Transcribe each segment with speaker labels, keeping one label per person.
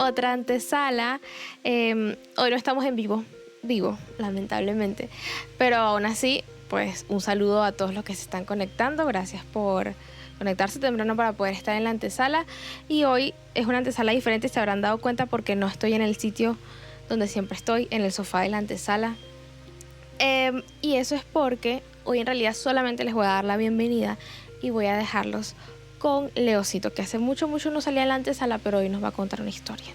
Speaker 1: otra antesala. Hoy no estamos en vivo, lamentablemente. Pero aún así, pues un saludo a todos los que se están conectando. Gracias por conectarse temprano para poder estar en la antesala. Y hoy es una antesala diferente, se habrán dado cuenta porque no estoy en el sitio donde siempre estoy, en el sofá de la antesala. Y eso es porque hoy en realidad solamente les voy a dar la bienvenida y voy a dejarlos con Leocito, que hace mucho no salía en la antesala, pero hoy nos va a contar una historia.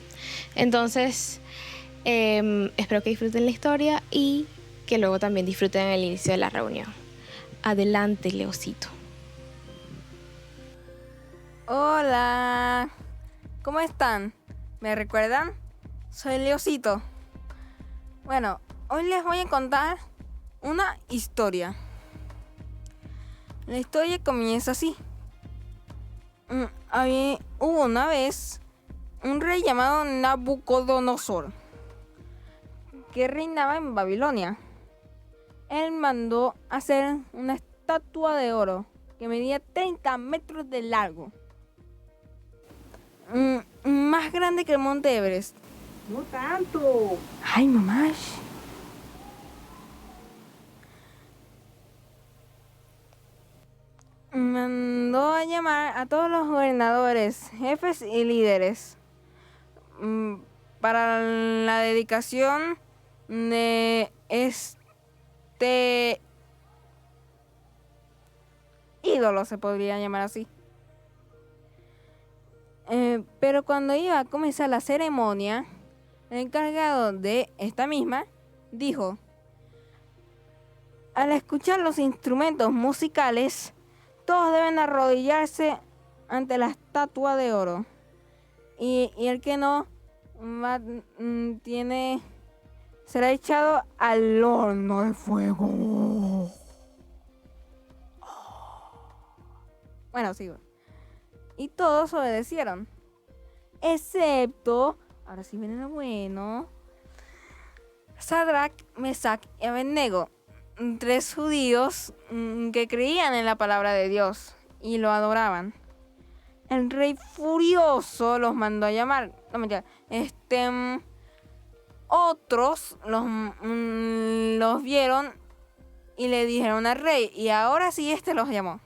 Speaker 1: Entonces, espero que disfruten la historia y que luego también disfruten el inicio de la reunión. Adelante, Leocito.
Speaker 2: Hola, ¿cómo están? ¿Me recuerdan? Soy Leocito. Bueno, hoy les voy a contar una historia. La historia comienza así. Hubo una vez un rey llamado Nabucodonosor que reinaba en Babilonia. Él mandó hacer una estatua de oro que medía 30 metros de largo. Más grande que el monte Everest.
Speaker 3: No tanto.
Speaker 2: Ay, mamá. Mandó a llamar a todos los gobernadores, jefes y líderes para la dedicación de este ídolo, se podría llamar así. Pero cuando iba a comenzar la ceremonia, el encargado de esta misma dijo: al escuchar los instrumentos musicales, todos deben arrodillarse ante la estatua de oro. Y el que no será echado al horno de fuego. Bueno, sigo. Y todos obedecieron, excepto, ahora sí viene lo bueno, Sadrach, Mesach y Abednego, 3 judíos que creían en la palabra de Dios y lo adoraban. El rey furioso los mandó a llamar. No, mentira. Otros los vieron y le dijeron al rey, y ahora sí los llamó.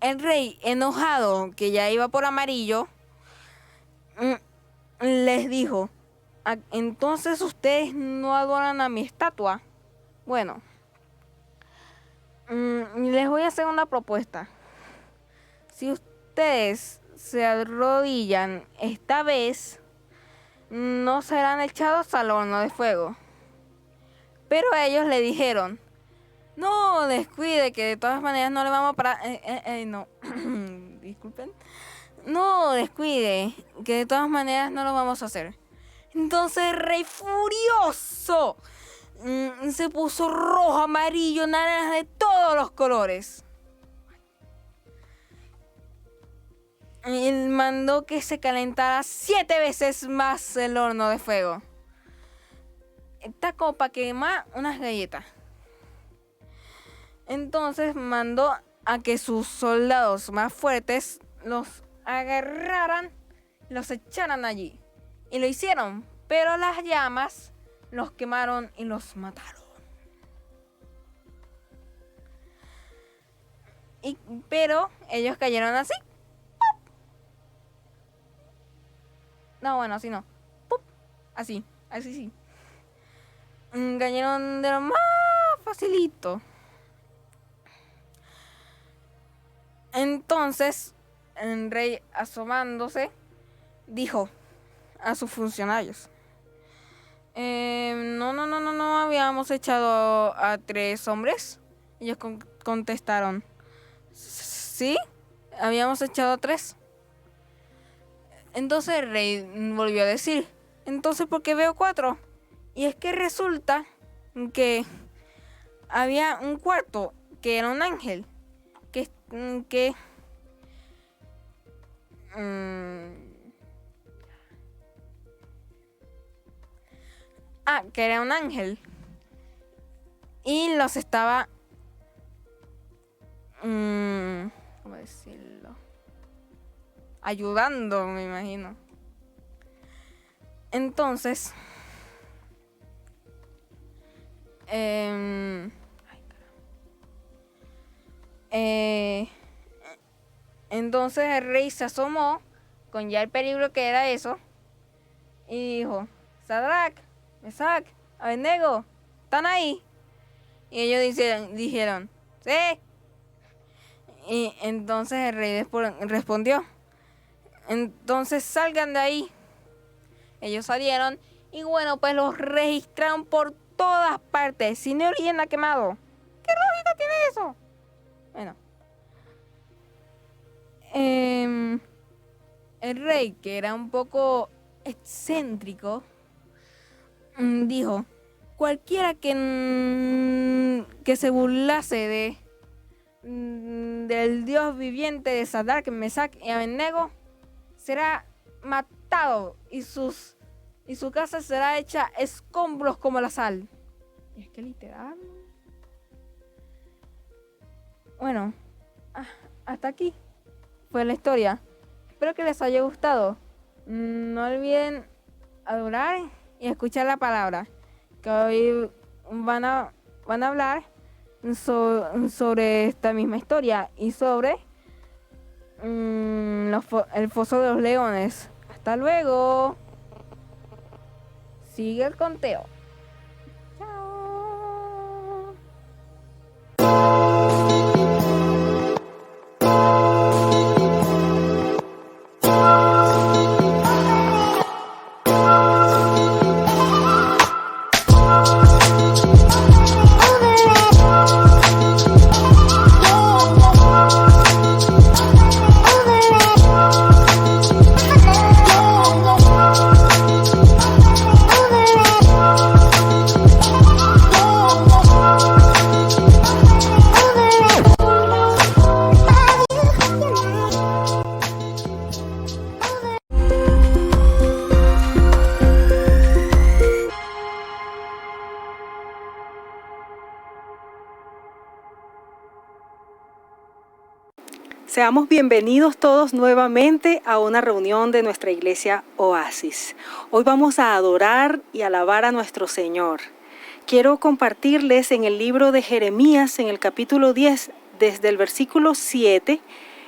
Speaker 2: El rey, enojado que ya iba por amarillo, les dijo: entonces ustedes no adoran a mi estatua. Bueno, les voy a hacer una propuesta. Si ustedes se arrodillan esta vez, no serán echados al horno de fuego. Pero ellos le dijeron: no, descuide, que de todas maneras no le vamos a parar. No, disculpen. No, descuide, que de todas maneras no lo vamos a hacer. Entonces el rey furioso se puso rojo, amarillo, naranja, de todos los colores. Él mandó que se calentara 7 veces más el horno de fuego. Está como para quemar unas galletas. Entonces mandó a que sus soldados más fuertes los agarraran y los echaran allí. Y lo hicieron, pero las llamas los quemaron y los mataron. Pero ellos cayeron así. ¡Pop! No, bueno, así no. ¡Pop! Así sí. Cayeron de lo más facilito. Entonces, el rey, asomándose, dijo a sus funcionarios: no habíamos echado a 3 hombres. Ellos contestaron: sí, habíamos echado a 3. Entonces el rey volvió a decir: entonces, ¿por qué veo 4? Y es que resulta que había un cuarto que era un ángel que era un ángel y los estaba ¿cómo decirlo? Ayudando, me imagino. Entonces, entonces el rey se asomó con ya el peligro que era eso y dijo: Sadrach, Mesach, Abednego, ¿están ahí? Y ellos dijeron: sí. Y entonces el rey respondió: entonces salgan de ahí. Ellos salieron y bueno, pues los registraron por todas partes. Cine Origen quemado. ¿Qué lógica tiene eso? Bueno. El rey, que era un poco excéntrico, dijo: cualquiera que se burlase del Dios viviente de Sadrach, Mesach y Abednego será matado y su casa será hecha escombros como la sal. Y es que literal. Bueno, hasta aquí fue la historia. Espero que les haya gustado. No olviden adorar y escuchar la palabra, que hoy van a hablar sobre esta misma historia y sobre el foso de los leones. Hasta luego. Sigue el conteo. Chao.
Speaker 4: Seamos bienvenidos todos nuevamente a una reunión de nuestra iglesia Oasis. Hoy vamos a adorar y alabar a nuestro Señor. Quiero compartirles en el libro de Jeremías, en el capítulo 10, desde el versículo 7,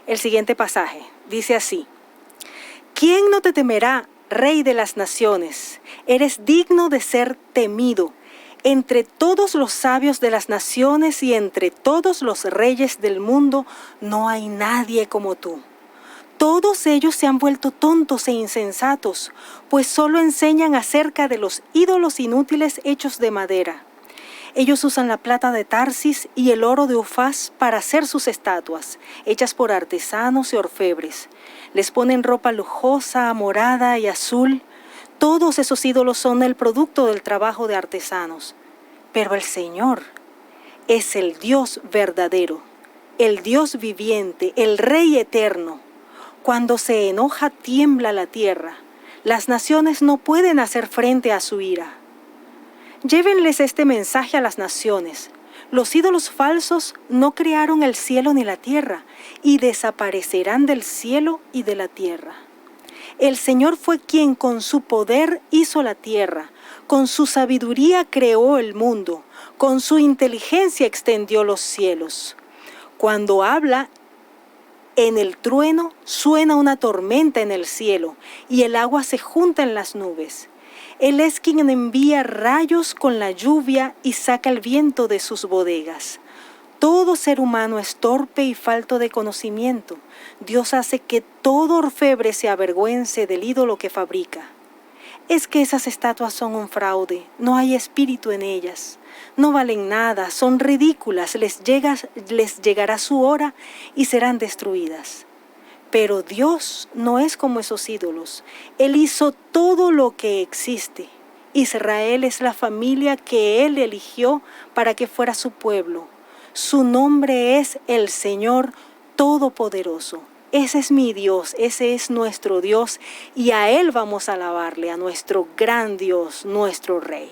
Speaker 4: el siguiente pasaje. Dice así: ¿Quién no te temerá, Rey de las naciones? Eres digno de ser temido. Entre todos los sabios de las naciones y entre todos los reyes del mundo, no hay nadie como tú. Todos ellos se han vuelto tontos e insensatos, pues solo enseñan acerca de los ídolos inútiles hechos de madera. Ellos usan la plata de Tarsis y el oro de Ufaz para hacer sus estatuas, hechas por artesanos y orfebres. Les ponen ropa lujosa, morada y azul. Todos esos ídolos son el producto del trabajo de artesanos. Pero el Señor es el Dios verdadero, el Dios viviente, el Rey eterno. Cuando se enoja, tiembla la tierra. Las naciones no pueden hacer frente a su ira. Llévenles este mensaje a las naciones. Los ídolos falsos no crearon el cielo ni la tierra, y desaparecerán del cielo y de la tierra. El Señor fue quien con su poder hizo la tierra, con su sabiduría creó el mundo, con su inteligencia extendió los cielos. Cuando habla, en el trueno suena una tormenta en el cielo, y el agua se junta en las nubes. Él es quien envía rayos con la lluvia y saca el viento de sus bodegas. Todo ser humano es torpe y falto de conocimiento. Dios hace que todo orfebre se avergüence del ídolo que fabrica. Es que esas estatuas son un fraude, no hay espíritu en ellas. No valen nada, son ridículas, les llegará su hora y serán destruidas. Pero Dios no es como esos ídolos. Él hizo todo lo que existe. Israel es la familia que Él eligió para que fuera su pueblo. Su nombre es el Señor Todopoderoso. Ese es mi Dios, ese es nuestro Dios, y a Él vamos a alabarle, a nuestro gran Dios, nuestro Rey.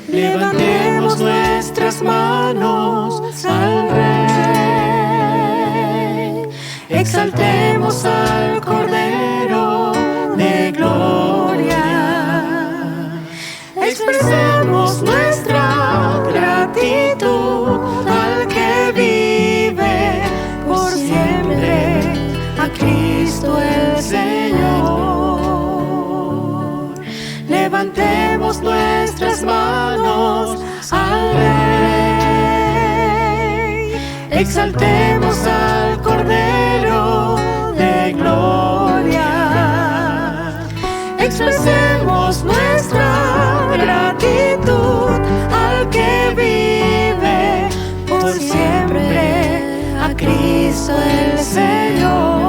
Speaker 5: levantemos nuestras manos al Rey, exaltemos al Cordero de gloria, expresemos nuestra gratitud al que vive por siempre, a Cristo el Señor. Levantemos nuestras manos al Rey, exaltemos al Cordero de gloria, expresemos nuestra gratitud al que vive por siempre, a Cristo el Señor.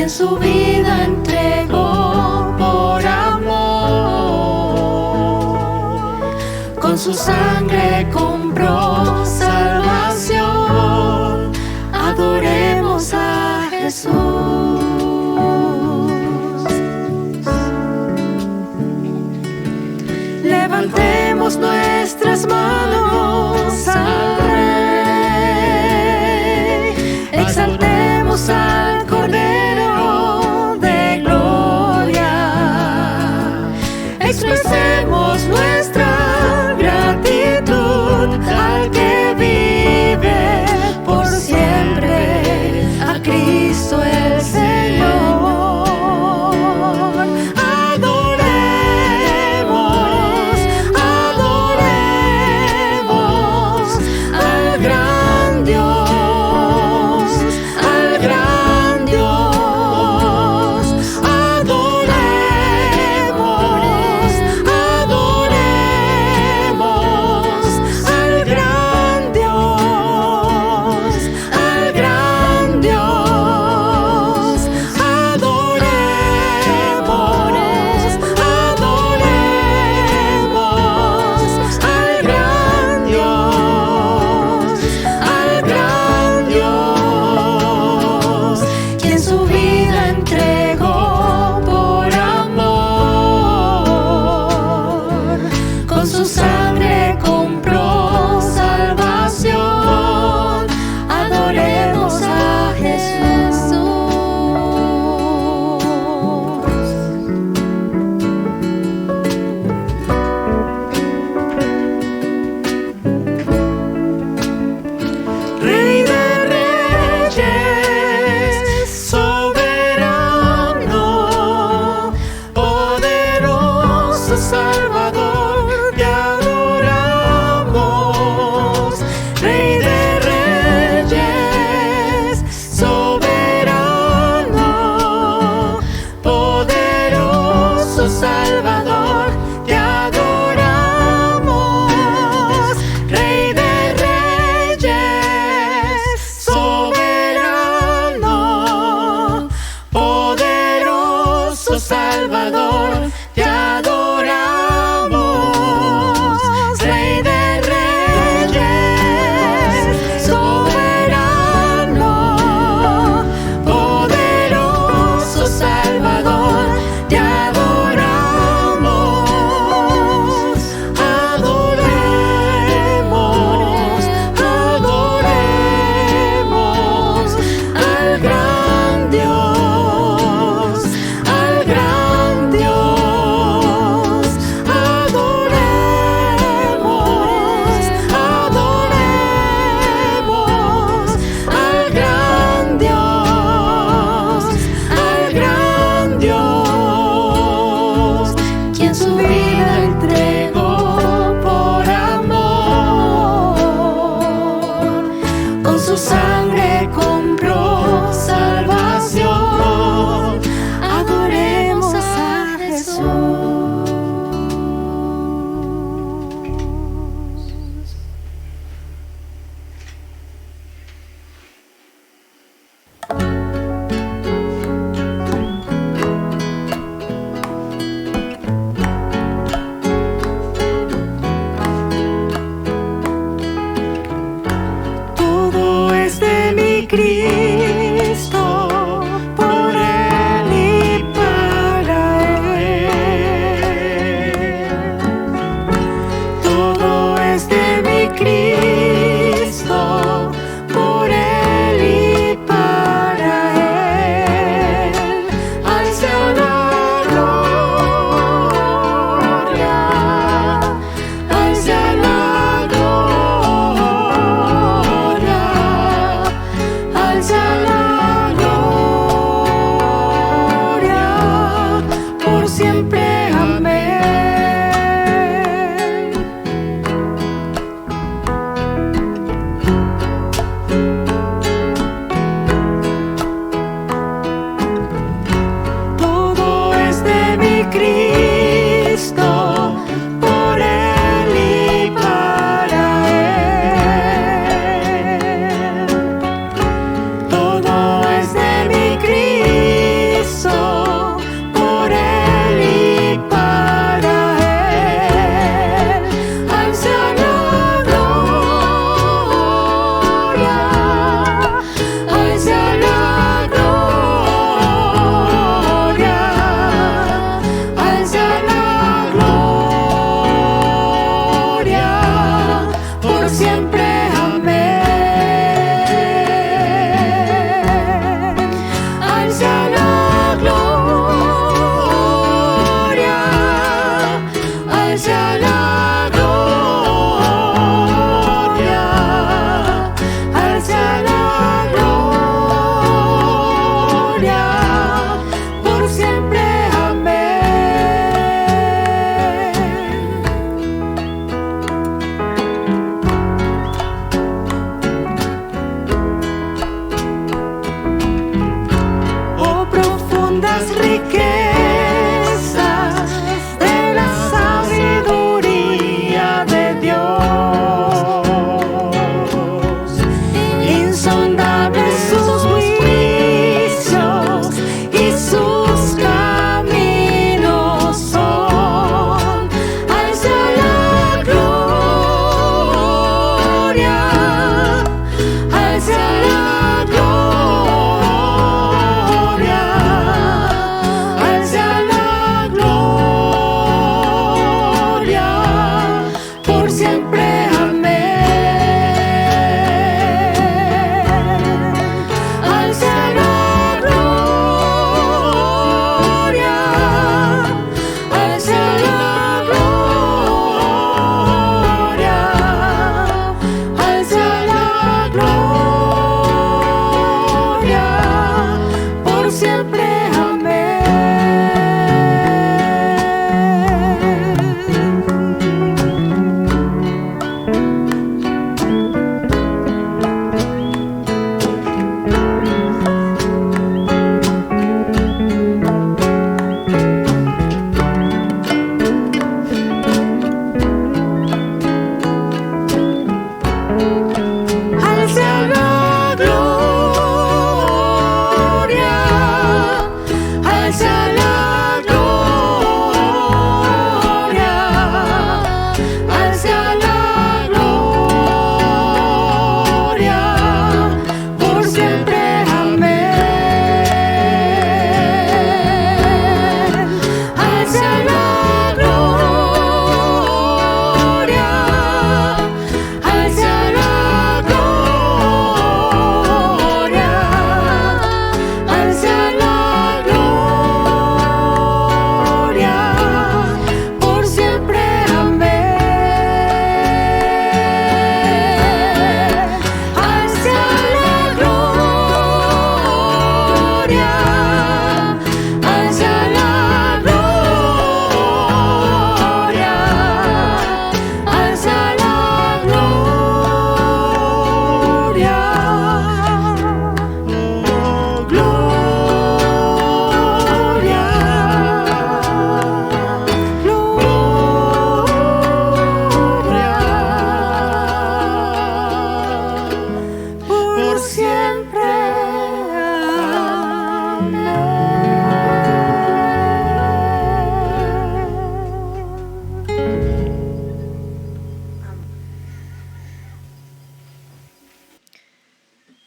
Speaker 5: Su vida entregó por amor, con su sangre compró salvación. Adoremos a Jesús. Levantemos nuestras manos al Rey, exaltemos al Cordero. Expresemos nuestra gratitud al que vive por siempre, a Cristo el Señor. Adoremos, adoremos al gran Dios, al gran Dios.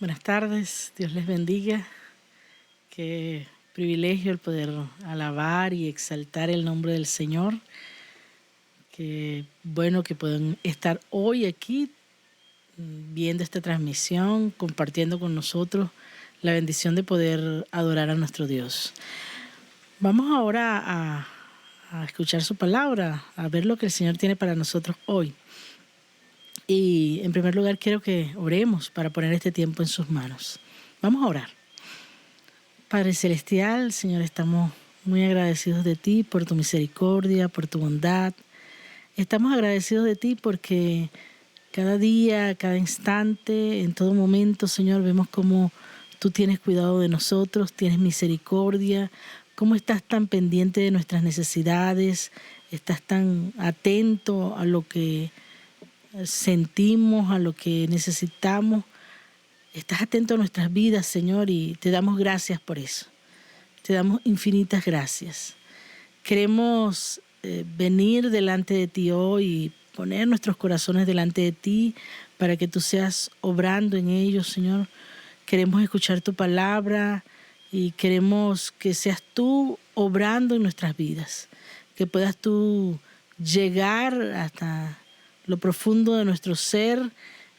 Speaker 6: Buenas tardes, Dios les bendiga. Qué privilegio el poder alabar y exaltar el nombre del Señor. Qué bueno que puedan estar hoy aquí viendo esta transmisión, compartiendo con nosotros la bendición de poder adorar a nuestro Dios. Vamos ahora a escuchar su palabra, a ver lo que el Señor tiene para nosotros hoy. Y en primer lugar quiero que oremos para poner este tiempo en sus manos. Vamos a orar. Padre Celestial, Señor, estamos muy agradecidos de ti por tu misericordia, por tu bondad. Estamos agradecidos de ti porque cada día, cada instante, en todo momento, Señor, vemos cómo tú tienes cuidado de nosotros, tienes misericordia, cómo estás tan pendiente de nuestras necesidades, estás tan atento a lo que sentimos, a lo que necesitamos. Estás atento a nuestras vidas, Señor, y te damos gracias por eso. Te damos infinitas gracias. Queremos venir delante de ti hoy y poner nuestros corazones delante de ti para que tú seas obrando en ellos, Señor. Queremos escuchar tu palabra y queremos que seas tú obrando en nuestras vidas, que puedas tú llegar hasta lo profundo de nuestro ser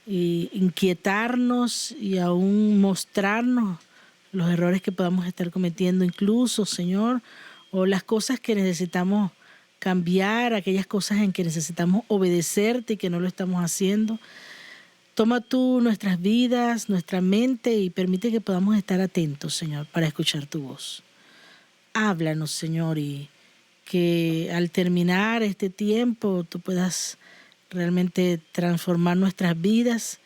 Speaker 6: y inquietarnos y aún mostrarnos los errores que podamos estar cometiendo incluso, Señor, o las cosas que necesitamos cambiar, aquellas cosas en que necesitamos obedecerte y que no lo estamos haciendo. Toma tú nuestras vidas, nuestra mente y permite que podamos estar atentos, Señor, para escuchar tu voz. Háblanos, Señor, y que al terminar este tiempo tú puedas realmente transformar nuestras vidas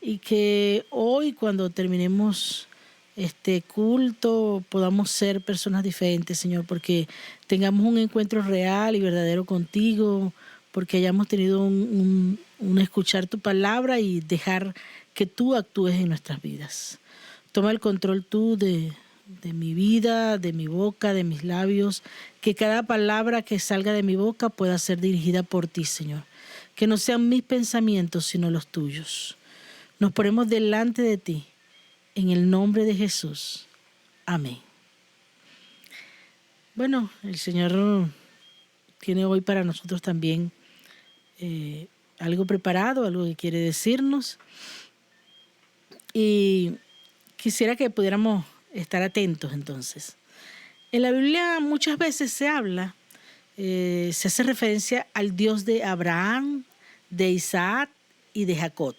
Speaker 6: y que hoy cuando terminemos este culto podamos ser personas diferentes, Señor, porque tengamos un encuentro real y verdadero contigo, porque hayamos tenido un escuchar tu palabra y dejar que tú actúes en nuestras vidas. Toma el control tú de mi vida, de mi boca, de mis labios, que cada palabra que salga de mi boca pueda ser dirigida por ti, Señor. Que no sean mis pensamientos, sino los tuyos. Nos ponemos delante de ti, en el nombre de Jesús. Amén. Bueno, el Señor tiene hoy para nosotros también algo preparado, algo que quiere decirnos. Y quisiera que pudiéramos estar atentos entonces. En la Biblia muchas veces se habla, se hace referencia al Dios de Abraham, de Isaac y de Jacob.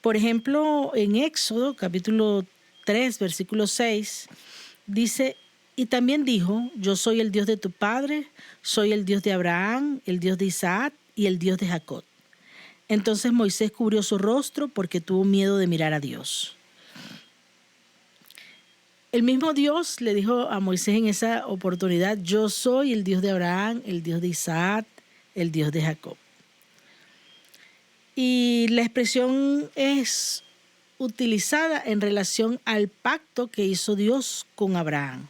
Speaker 6: Por ejemplo, en Éxodo, capítulo 3, versículo 6, dice, y también dijo, yo soy el Dios de tu padre, soy el Dios de Abraham, el Dios de Isaac y el Dios de Jacob. Entonces Moisés cubrió su rostro porque tuvo miedo de mirar a Dios. El mismo Dios le dijo a Moisés en esa oportunidad, yo soy el Dios de Abraham, el Dios de Isaac, el Dios de Jacob. Y la expresión es utilizada en relación al pacto que hizo Dios con Abraham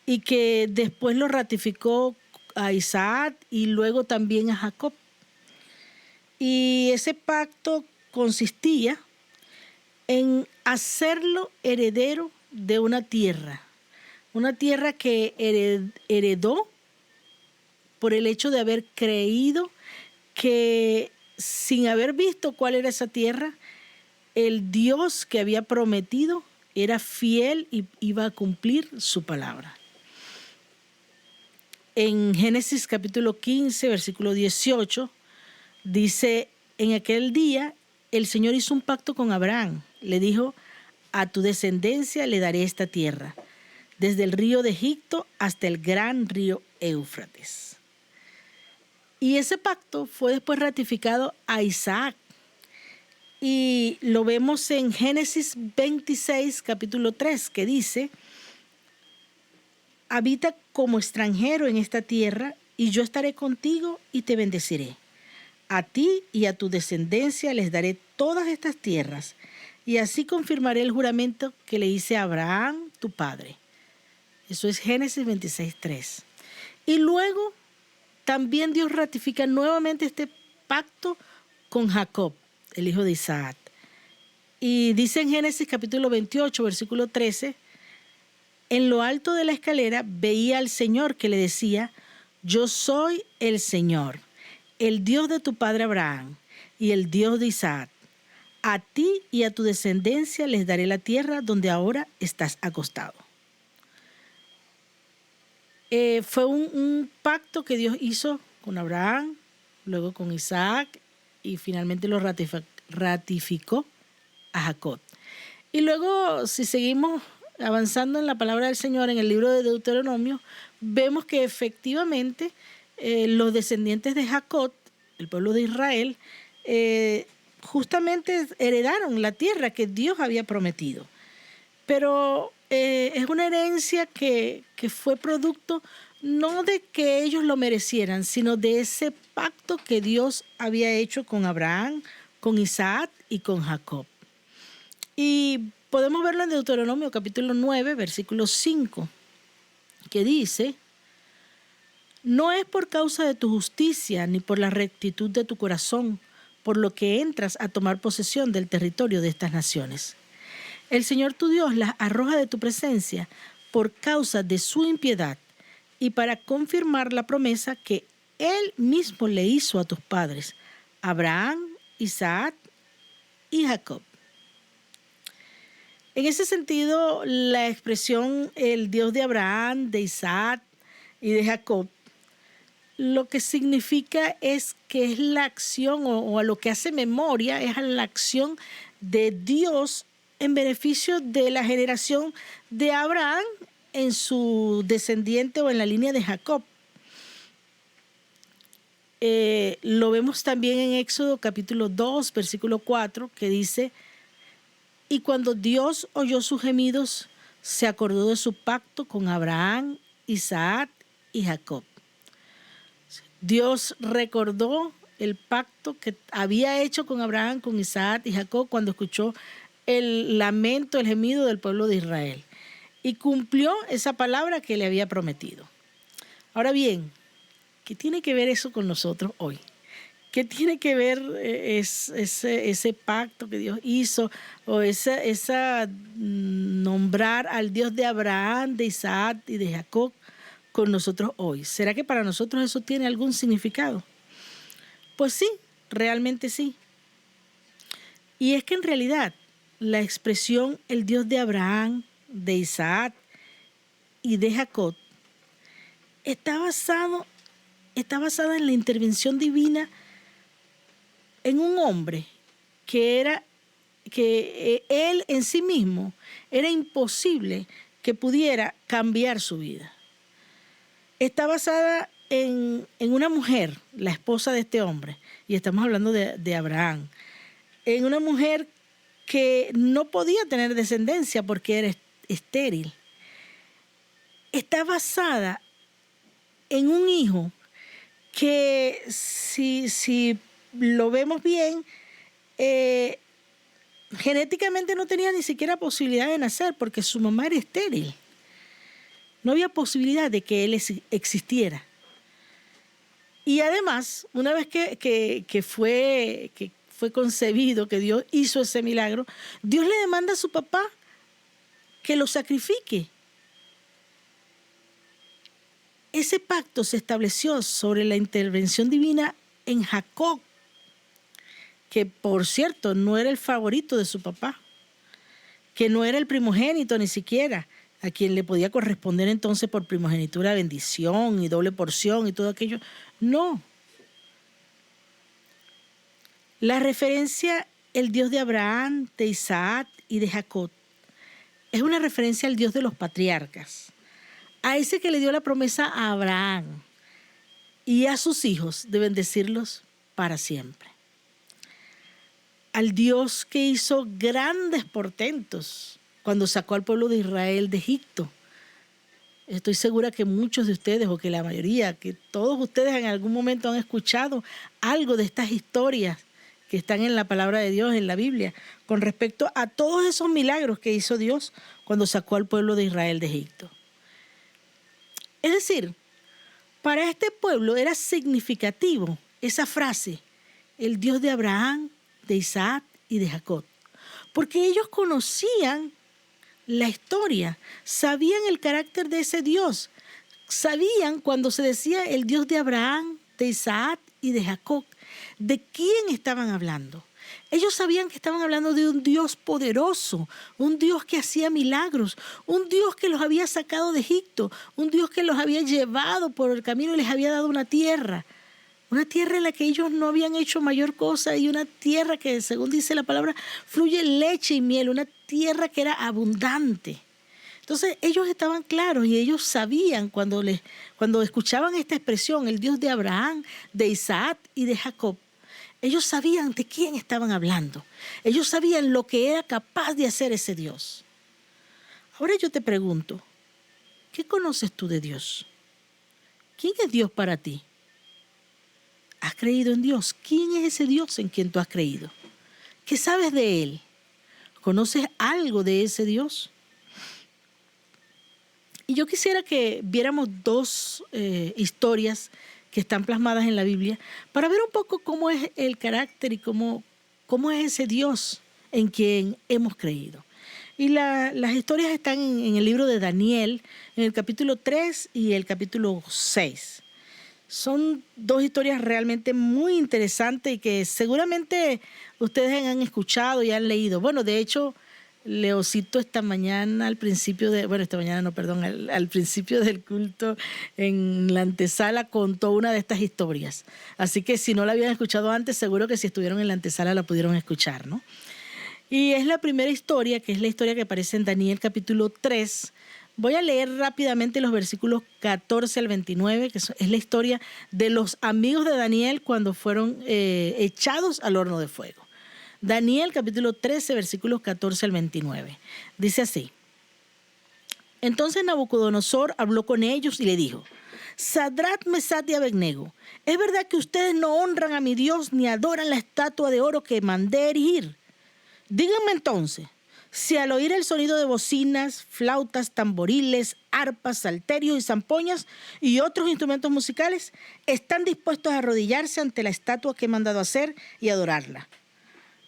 Speaker 6: y que después lo ratificó a Isaac y luego también a Jacob. Y ese pacto consistía en hacerlo heredero de una tierra que heredó por el hecho de haber creído que sin haber visto cuál era esa tierra, el Dios que había prometido era fiel y iba a cumplir su palabra. En Génesis capítulo 15, versículo 18, dice, en aquel día el Señor hizo un pacto con Abraham. Le dijo, a tu descendencia le daré esta tierra, desde el río de Egipto hasta el gran río Éufrates. Y ese pacto fue después ratificado a Isaac. Y lo vemos en Génesis 26, capítulo 3, que dice, habita como extranjero en esta tierra, y yo estaré contigo y te bendeciré. A ti y a tu descendencia les daré todas estas tierras, y así confirmaré el juramento que le hice a Abraham, tu padre. Eso es Génesis 26, 3. Y luego también Dios ratifica nuevamente este pacto con Jacob, el hijo de Isaac. Y dice en Génesis capítulo 28, versículo 13, en lo alto de la escalera veía al Señor que le decía, yo soy el Señor, el Dios de tu padre Abraham y el Dios de Isaac. A ti y a tu descendencia les daré la tierra donde ahora estás acostado. Fue un pacto que Dios hizo con Abraham, luego con Isaac y finalmente lo ratificó a Jacob. Y luego, si seguimos avanzando en la palabra del Señor en el libro de Deuteronomio, vemos que efectivamente los descendientes de Jacob, el pueblo de Israel, justamente heredaron la tierra que Dios había prometido. Pero es una herencia que fue producto no de que ellos lo merecieran, sino de ese pacto que Dios había hecho con Abraham, con Isaac y con Jacob. Y podemos verlo en Deuteronomio capítulo 9, versículo 5, que dice, no es por causa de tu justicia ni por la rectitud de tu corazón, por lo que entras a tomar posesión del territorio de estas naciones. El Señor tu Dios las arroja de tu presencia por causa de su impiedad y para confirmar la promesa que Él mismo le hizo a tus padres, Abraham, Isaac y Jacob. En ese sentido, la expresión el Dios de Abraham, de Isaac y de Jacob, lo que significa es que es la acción o a lo que hace memoria es a la acción de Dios en beneficio de la generación de Abraham en su descendiente o en la línea de Jacob. Lo vemos también en Éxodo capítulo 2, versículo 4, que dice, y cuando Dios oyó sus gemidos, se acordó de su pacto con Abraham, Isaac y Jacob. Dios recordó el pacto que había hecho con Abraham, con Isaac y Jacob cuando escuchó el lamento, el gemido del pueblo de Israel. Y cumplió esa palabra que le había prometido. Ahora bien, ¿qué tiene que ver eso con nosotros hoy? ¿Qué tiene que ver ese pacto que Dios hizo o esa nombrar al Dios de Abraham, de Isaac y de Jacob con nosotros hoy? ¿Será que para nosotros eso tiene algún significado? Pues sí, realmente sí. Y es que en realidad la expresión el Dios de Abraham, de Isaac y de Jacob está basada en la intervención divina en un hombre que él en sí mismo era imposible que pudiera cambiar su vida. Está basada en una mujer, la esposa de este hombre, y estamos hablando de Abraham, en una mujer que no podía tener descendencia porque era estéril. Está basada en un hijo que si lo vemos bien, genéticamente no tenía ni siquiera posibilidad de nacer porque su mamá era estéril. No había posibilidad de que él existiera. Y además, una vez que fue concebido, que Dios hizo ese milagro, Dios le demanda a su papá que lo sacrifique. Ese pacto se estableció sobre la intervención divina en Jacob, que por cierto no era el favorito de su papá, que no era el primogénito ni siquiera, a quien le podía corresponder entonces por primogenitura bendición y doble porción y todo aquello. No. La referencia, el Dios de Abraham, de Isaac y de Jacob, es una referencia al Dios de los patriarcas, a ese que le dio la promesa a Abraham y a sus hijos de bendecirlos para siempre. Al Dios que hizo grandes portentos cuando sacó al pueblo de Israel de Egipto. Estoy segura que muchos de ustedes, o que la mayoría, que todos ustedes en algún momento han escuchado algo de estas historias que están en la palabra de Dios, en la Biblia, con respecto a todos esos milagros que hizo Dios cuando sacó al pueblo de Israel de Egipto. Es decir, para este pueblo era significativo esa frase, el Dios de Abraham, de Isaac y de Jacob, porque ellos conocían la historia, sabían el carácter de ese Dios, sabían cuando se decía el Dios de Abraham, de Isaac y de Jacob, de quién estaban hablando. Ellos sabían que estaban hablando de un Dios poderoso, un Dios que hacía milagros, un Dios que los había sacado de Egipto, un Dios que los había llevado por el camino y les había dado una tierra en la que ellos no habían hecho mayor cosa, y una tierra que, según dice la palabra, fluye leche y miel, una tierra que era abundante. Entonces ellos estaban claros y ellos sabían cuando escuchaban esta expresión, el Dios de Abraham, de Isaac y de Jacob, ellos sabían de quién estaban hablando. Ellos sabían lo que era capaz de hacer ese Dios. Ahora yo te pregunto, ¿qué conoces tú de Dios? ¿Quién es Dios para ti? ¿Has creído en Dios? ¿Quién es ese Dios en quien tú has creído? ¿Qué sabes de Él? ¿Conoces algo de ese Dios? Y yo quisiera que viéramos dos historias que están plasmadas en la Biblia para ver un poco cómo es el carácter y cómo es ese Dios en quien hemos creído. Y las historias están en el libro de Daniel, en el capítulo 3 y el capítulo 6. Son dos historias realmente muy interesantes y que seguramente ustedes han escuchado y han leído. Bueno, de hecho, Leocito esta mañana al principio del culto, en la antesala, contó una de estas historias. Así que si no la habían escuchado antes, seguro que si estuvieron en la antesala la pudieron escuchar, ¿no? Y es la primera historia, que es la historia que aparece en Daniel capítulo 3. Voy a leer rápidamente los versículos 14 al 29, que es la historia de los amigos de Daniel cuando fueron echados al horno de fuego. Daniel capítulo 13, versículos 14 al 29. Dice así: Entonces Nabucodonosor habló con ellos y le dijo: Sadrach, Mesach y Abednego, ¿es verdad que ustedes no honran a mi Dios ni adoran la estatua de oro que mandé erigir? Díganme entonces, si al oír el sonido de bocinas, flautas, tamboriles, arpas, salterios y zampoñas y otros instrumentos musicales, están dispuestos a arrodillarse ante la estatua que he mandado hacer y adorarla.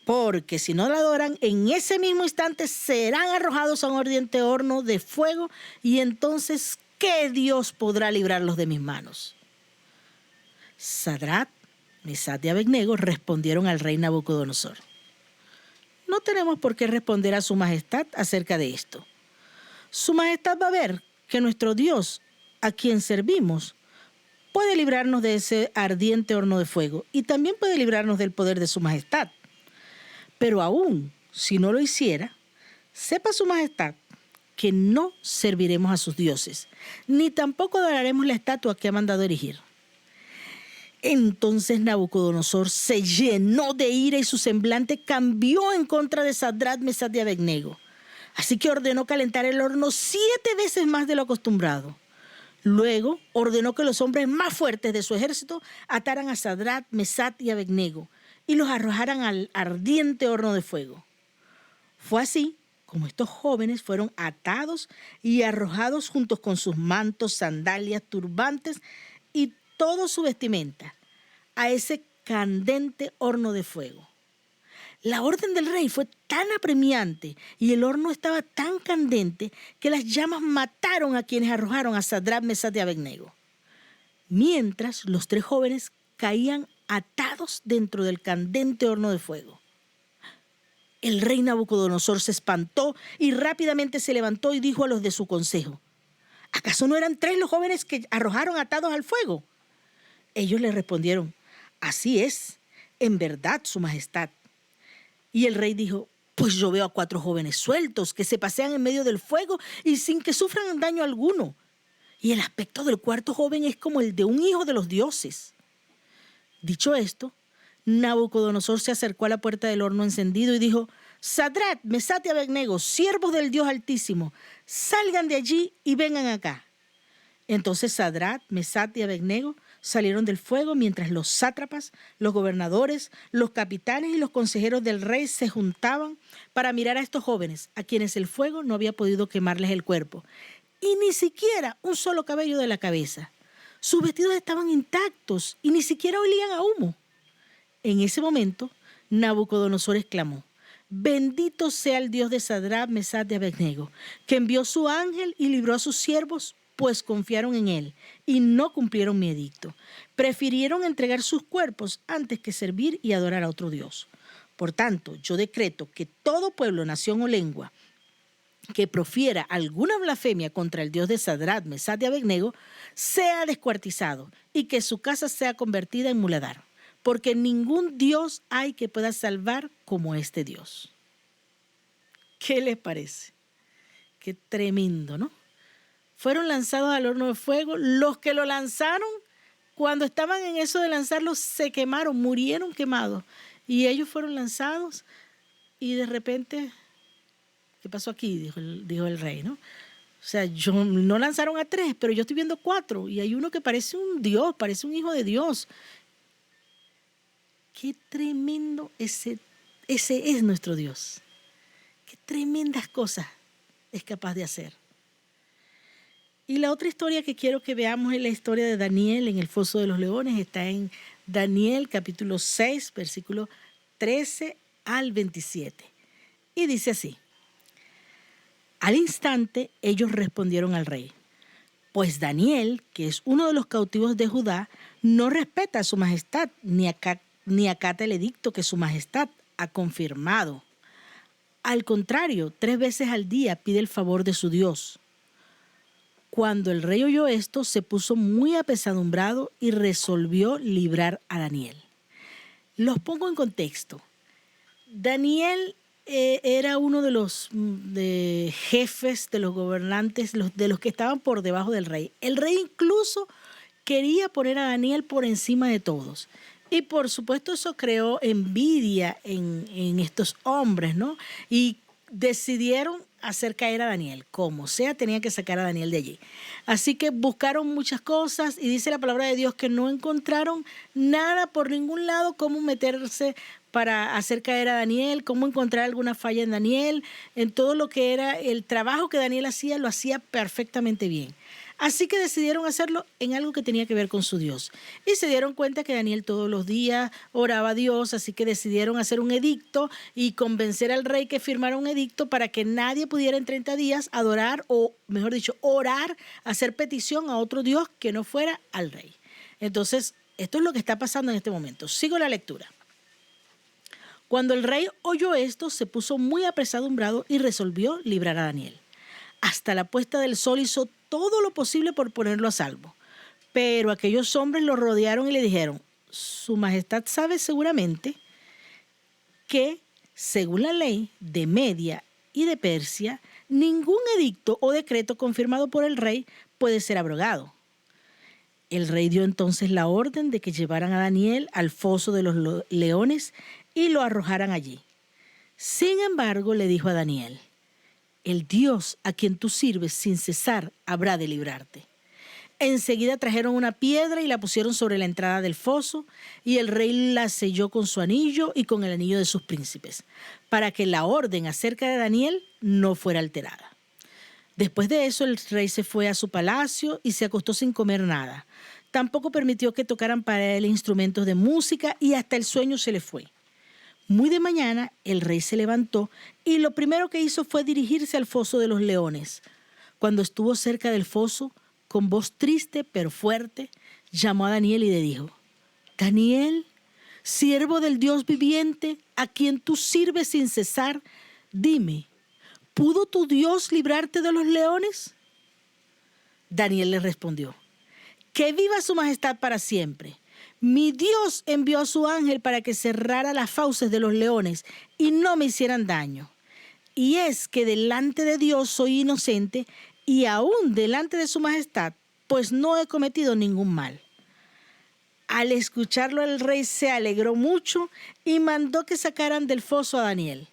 Speaker 6: Porque si no la adoran, en ese mismo instante serán arrojados a un ardiente horno de fuego, y entonces, ¿qué Dios podrá librarlos de mis manos? Sadrach, Mesach y Abednego respondieron al rey Nabucodonosor: No tenemos por qué responder a su majestad acerca de esto. Su majestad va a ver que nuestro Dios, a quien servimos, puede librarnos de ese ardiente horno de fuego, y también puede librarnos del poder de su majestad. Pero aún si no lo hiciera, sepa su majestad que no serviremos a sus dioses, ni tampoco adoraremos la estatua que ha mandado erigir. Entonces Nabucodonosor se llenó de ira y su semblante cambió en contra de Sadrach, Mesach y Abednego. Así que ordenó calentar el horno 7 veces más de lo acostumbrado. Luego ordenó que los hombres más fuertes de su ejército ataran a Sadrach, Mesach y Abednego y los arrojaran al ardiente horno de fuego. Fue así como estos jóvenes fueron atados y arrojados juntos con sus mantos, sandalias, turbantes y toda su vestimenta a ese candente horno de fuego. La orden del rey fue tan apremiante y el horno estaba tan candente que las llamas mataron a quienes arrojaron a Sadrach, Mesach y Abednego. Mientras los 3 jóvenes caían atados dentro del candente horno de fuego. El rey Nabucodonosor se espantó y rápidamente se levantó y dijo a los de su consejo: ¿Acaso no eran 3 los jóvenes que arrojaron atados al fuego? Ellos le respondieron: Así es, en verdad, su majestad. Y el rey dijo: Pues yo veo a 4 jóvenes sueltos que se pasean en medio del fuego y sin que sufran daño alguno. Y el aspecto del 4º joven es como el de un hijo de los dioses. Dicho esto, Nabucodonosor se acercó a la puerta del horno encendido y dijo: Sadrach, Mesach y Abednego, siervos del Dios Altísimo, salgan de allí y vengan acá. Entonces Sadrach, Mesach y Abednego salieron del fuego mientras los sátrapas, los gobernadores, los capitanes y los consejeros del rey se juntaban para mirar a estos jóvenes, a quienes el fuego no había podido quemarles el cuerpo, y ni siquiera un solo cabello de la cabeza. Sus vestidos estaban intactos y ni siquiera olían a humo. En ese momento, Nabucodonosor exclamó: Bendito sea el Dios de Sadrach, Mesach y Abednego, que envió su ángel y libró a sus siervos, pues confiaron en él y no cumplieron mi edicto. Prefirieron entregar sus cuerpos antes que servir y adorar a otro Dios. Por tanto, yo decreto que todo pueblo, nación o lengua que profiera alguna blasfemia contra el Dios de Sadrach, Mesach y Abednego sea descuartizado y que su casa sea convertida en muladar, porque ningún Dios hay que pueda salvar como este Dios. ¿Qué les parece? Qué tremendo, ¿no? Fueron lanzados al horno de fuego. Los que lo lanzaron, cuando estaban en eso de lanzarlos, se quemaron, murieron quemados. Y ellos fueron lanzados y de repente, ¿qué pasó aquí? Dijo el rey, ¿no? O sea, no lanzaron a 3, pero yo estoy viendo 4 y hay uno que parece un Dios, parece un hijo de Dios. Qué tremendo ese es nuestro Dios. Qué tremendas cosas es capaz de hacer. Y la otra historia que quiero que veamos es la historia de Daniel en el foso de los leones. Está en Daniel capítulo 6, versículo 13 al 27. Y dice así: al instante ellos respondieron al rey: pues Daniel, que es uno de los cautivos de Judá, no respeta a su majestad ni acata el edicto que su majestad ha confirmado. Al contrario, 3 veces al día pide el favor de su Dios. Cuando el rey oyó esto, se puso muy apesadumbrado y resolvió librar a Daniel. Los pongo en contexto. Daniel era uno de los jefes, de los gobernantes, de los que estaban por debajo del rey. El rey incluso quería poner a Daniel por encima de todos. Y por supuesto eso creó envidia en estos hombres, ¿no? Y decidieron hacer caer a Daniel. Como sea, tenían que sacar a Daniel de allí. Así que buscaron muchas cosas y dice la palabra de Dios que no encontraron nada por ningún lado cómo meterse para hacer caer a Daniel, cómo encontrar alguna falla en Daniel. En todo lo que era el trabajo que Daniel hacía, lo hacía perfectamente bien. Así que decidieron hacerlo en algo que tenía que ver con su Dios. Y se dieron cuenta que Daniel todos los días oraba a Dios, así que decidieron hacer un edicto y convencer al rey que firmara un edicto para que nadie pudiera en 30 días adorar, o mejor dicho, orar, hacer petición a otro Dios que no fuera al rey. Entonces, esto es lo que está pasando en este momento. Sigo la lectura. Cuando el rey oyó esto, se puso muy apesadumbrado y resolvió librar a Daniel. Hasta la puesta del sol hizo todo lo posible por ponerlo a salvo. Pero aquellos hombres lo rodearon y le dijeron: Su Majestad sabe seguramente que, según la ley de Media y de Persia, ningún edicto o decreto confirmado por el rey puede ser abrogado. El rey dio entonces la orden de que llevaran a Daniel al foso de los leones y lo arrojaran allí. Sin embargo, le dijo a Daniel: el Dios a quien tú sirves sin cesar habrá de librarte. Enseguida trajeron una piedra y la pusieron sobre la entrada del foso, y el rey la selló con su anillo y con el anillo de sus príncipes, para que la orden acerca de Daniel no fuera alterada. Después de eso, el rey se fue a su palacio y se acostó sin comer nada. Tampoco permitió que tocaran para él instrumentos de música y hasta el sueño se le fue. Muy de mañana, el rey se levantó y lo primero que hizo fue dirigirse al foso de los leones. Cuando estuvo cerca del foso, con voz triste pero fuerte, llamó a Daniel y le dijo: Daniel, siervo del Dios viviente, a quien tú sirves sin cesar, dime, ¿pudo tu Dios librarte de los leones? Daniel le respondió: que viva su majestad para siempre. Mi Dios envió a su ángel para que cerrara las fauces de los leones y no me hicieran daño. Y es que delante de Dios soy inocente y aún delante de su majestad, pues no he cometido ningún mal. Al escucharlo, el rey se alegró mucho y mandó que sacaran del foso a Daniel.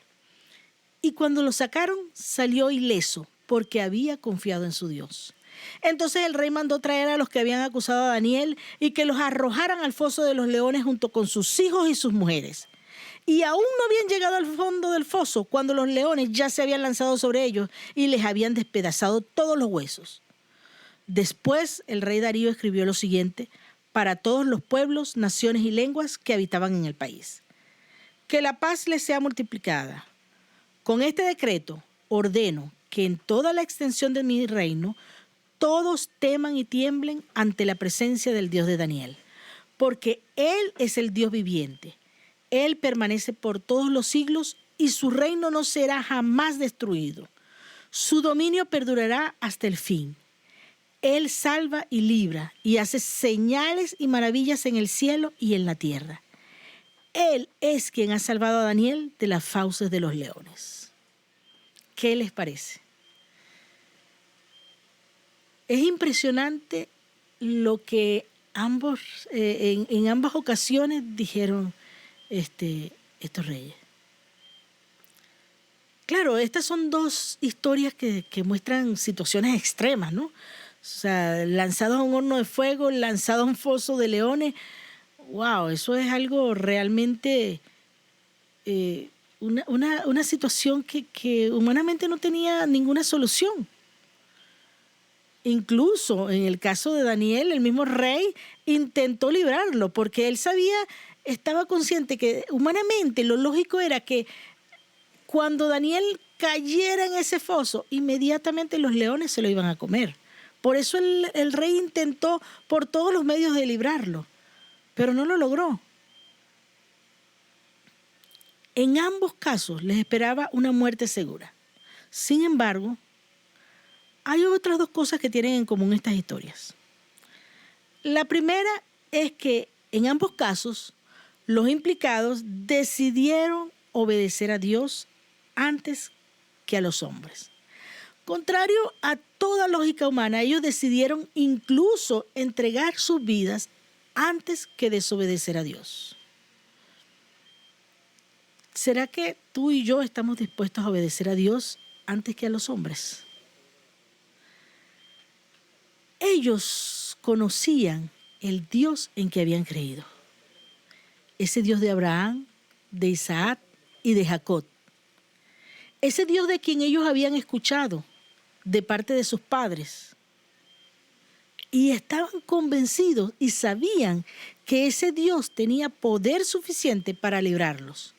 Speaker 6: Y cuando lo sacaron, salió ileso, porque había confiado en su Dios. Entonces el rey mandó traer a los que habían acusado a Daniel y que los arrojaran al foso de los leones junto con sus hijos y sus mujeres. Y aún no habían llegado al fondo del foso cuando los leones ya se habían lanzado sobre ellos y les habían despedazado todos los huesos. Después el rey Darío escribió lo siguiente para todos los pueblos, naciones y lenguas que habitaban en el país: que la paz les sea multiplicada. Con este decreto ordeno que en toda la extensión de mi reino todos teman y tiemblen ante la presencia del Dios de Daniel, porque Él es el Dios viviente. Él permanece por todos los siglos y su reino no será jamás destruido. Su dominio perdurará hasta el fin. Él salva y libra y hace señales y maravillas en el cielo y en la tierra. Él es quien ha salvado a Daniel de las fauces de los leones. ¿Qué les parece? Es impresionante lo que ambos, en ambas ocasiones dijeron estos reyes. Claro, estas son dos historias que muestran situaciones extremas, ¿no? O sea, lanzados a un horno de fuego, lanzados a un foso de leones. ¡Wow! Eso es algo realmente, una situación que humanamente no tenía ninguna solución. Incluso en el caso de Daniel, el mismo rey intentó librarlo porque él estaba consciente que humanamente lo lógico era que cuando Daniel cayera en ese foso, inmediatamente los leones se lo iban a comer. Por eso el rey intentó por todos los medios de librarlo, pero no lo logró. En ambos casos les esperaba una muerte segura. Sin embargo, hay otras dos cosas que tienen en común estas historias. La primera es que en ambos casos los implicados decidieron obedecer a Dios antes que a los hombres. Contrario a toda lógica humana, ellos decidieron incluso entregar sus vidas antes que desobedecer a Dios. ¿Será que tú y yo estamos dispuestos a obedecer a Dios antes que a los hombres? Ellos conocían el Dios en que habían creído. Ese Dios de Abraham, de Isaac y de Jacob. Ese Dios de quien ellos habían escuchado de parte de sus padres. Y estaban convencidos y sabían que ese Dios tenía poder suficiente para librarlos.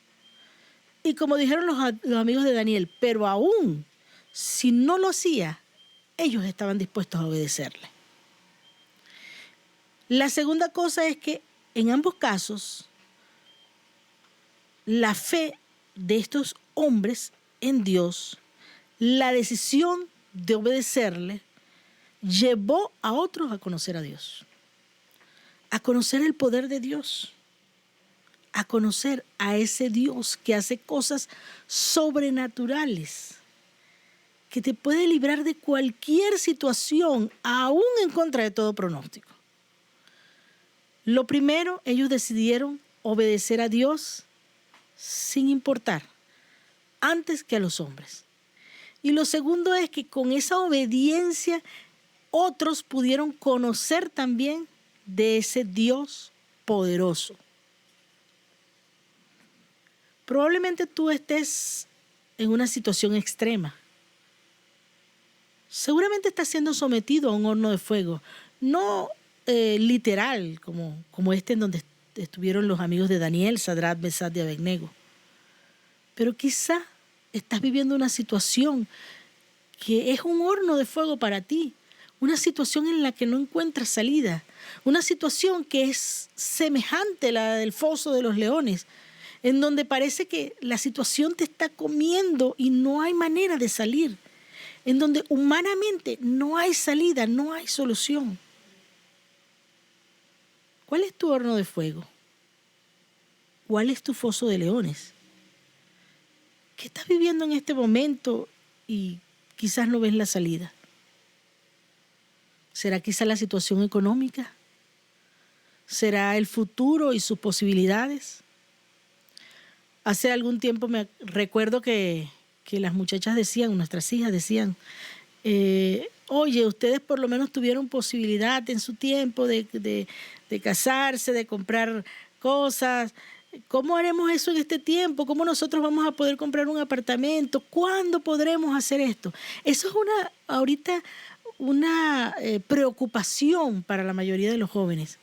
Speaker 6: Y como dijeron los amigos de Daniel, pero aún si no lo hacía, ellos estaban dispuestos a obedecerle. La segunda cosa es que en ambos casos, la fe de estos hombres en Dios, la decisión de obedecerle, llevó a otros a conocer a Dios, a conocer el poder de Dios, a conocer a ese Dios que hace cosas sobrenaturales, que te puede librar de cualquier situación, aún en contra de todo pronóstico. Lo primero, ellos decidieron obedecer a Dios sin importar, antes que a los hombres. Y lo segundo es que con esa obediencia otros pudieron conocer también de ese Dios poderoso. Probablemente tú estés en una situación extrema. Seguramente estás siendo sometido a un horno de fuego. No literal, como este en donde estuvieron los amigos de Daniel, Sadrach, Mesach y Abednego. Pero quizá estás viviendo una situación que es un horno de fuego para ti, una situación en la que no encuentras salida, una situación que es semejante a la del foso de los leones, en donde parece que la situación te está comiendo y no hay manera de salir, en donde humanamente no hay salida, no hay solución. ¿Cuál es tu horno de fuego? ¿Cuál es tu foso de leones? ¿Qué estás viviendo en este momento y quizás no ves la salida? ¿Será quizás la situación económica? ¿Será el futuro y sus posibilidades? Hace algún tiempo me recuerdo que las muchachas decían, nuestras hijas decían, oye, ustedes por lo menos tuvieron posibilidad en su tiempo de casarse, de comprar cosas. ¿Cómo haremos eso en este tiempo? ¿Cómo nosotros vamos a poder comprar un apartamento? ¿Cuándo podremos hacer esto? Eso es ahorita una preocupación para la mayoría de los jóvenes.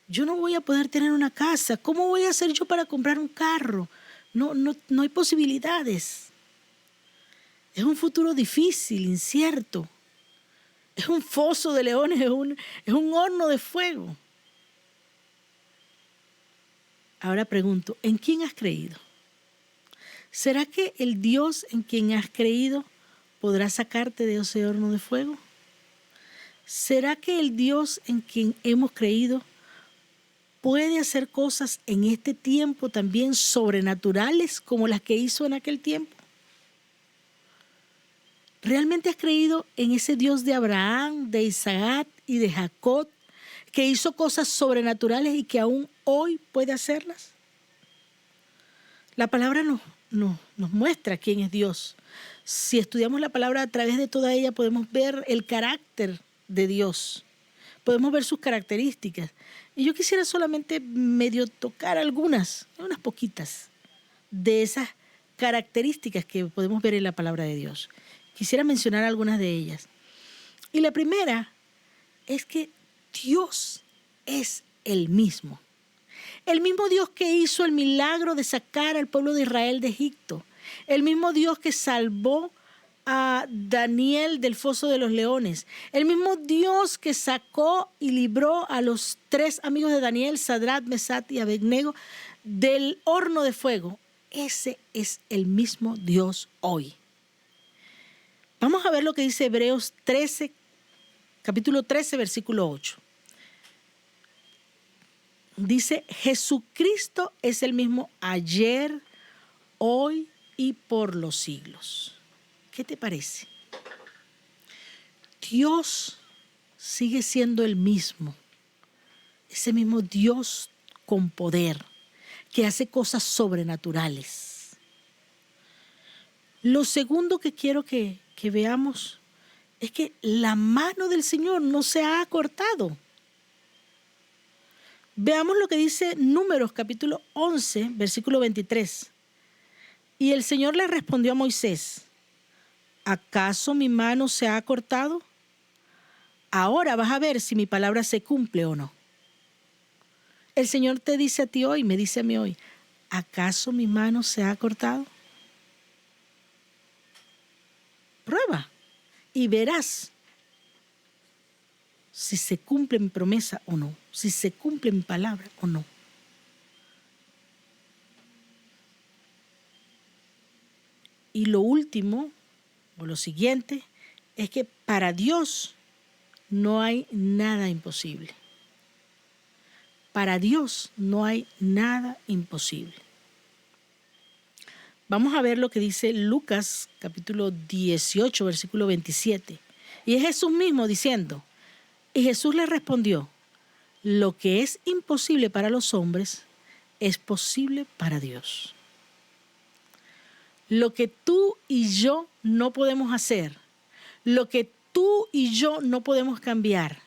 Speaker 6: Yo no voy a poder tener una casa. ¿Cómo voy a hacer yo para comprar un carro? No hay posibilidades. Es un futuro difícil, incierto. Es un foso de leones, es un horno de fuego. Ahora pregunto, ¿en quién has creído? ¿Será que el Dios en quien has creído podrá sacarte de ese horno de fuego? ¿Será que el Dios en quien hemos creído puede hacer cosas en este tiempo también sobrenaturales como las que hizo en aquel tiempo? ¿Realmente has creído en ese Dios de Abraham, de Isaac y de Jacob, que hizo cosas sobrenaturales y que aún hoy puede hacerlas? La palabra nos muestra quién es Dios. Si estudiamos la palabra a través de toda ella, podemos ver el carácter de Dios. Podemos ver sus características. Y yo quisiera solamente medio tocar unas poquitas de esas características que podemos ver en la palabra de Dios. Quisiera mencionar algunas de ellas. Y la primera es que Dios es el mismo. El mismo Dios que hizo el milagro de sacar al pueblo de Israel de Egipto. El mismo Dios que salvó a Daniel del foso de los leones. El mismo Dios que sacó y libró a los 3 amigos de Daniel, Sadrach, Mesach y Abednego, del horno de fuego. Ese es el mismo Dios hoy. Vamos a ver lo que dice Hebreos 13, capítulo 13, versículo 8. Dice, Jesucristo es el mismo ayer, hoy y por los siglos. ¿Qué te parece? Dios sigue siendo el mismo. Ese mismo Dios con poder, que hace cosas sobrenaturales. Lo segundo que quiero que veamos es que la mano del Señor no se ha acortado. Veamos lo que dice Números capítulo 11, versículo 23. Y el Señor le respondió a Moisés, ¿acaso mi mano se ha acortado? Ahora vas a ver si mi palabra se cumple o no. El Señor te dice a ti hoy, me dice a mí hoy, ¿acaso mi mano se ha acortado? Prueba y verás si se cumple mi promesa o no, si se cumple mi palabra o no. Y lo último, o lo siguiente, es que para Dios no hay nada imposible. Para Dios no hay nada imposible. Vamos a ver lo que dice Lucas capítulo 18, versículo 27. Y es Jesús mismo diciendo, y Jesús le respondió, lo que es imposible para los hombres es posible para Dios. Lo que tú y yo no podemos hacer, lo que tú y yo no podemos cambiar,